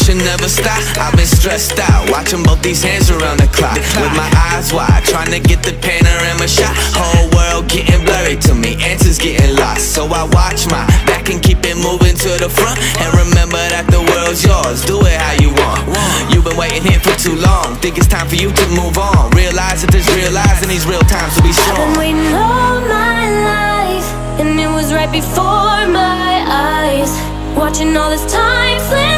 should never stop. I've been stressed out, watching both these hands around the clock. With my eyes wide, trying to get the panorama shot. Whole world getting blurry to me, answers getting lost. So I watch my back and keep it moving to the front. And remember that the world's yours, do it how you want. You've been waiting here for too long, think it's time for you to move on. Realize that there's real lies in these real times to be strong. I've been waiting all my life, and it was right before my eyes. Watching all this time slip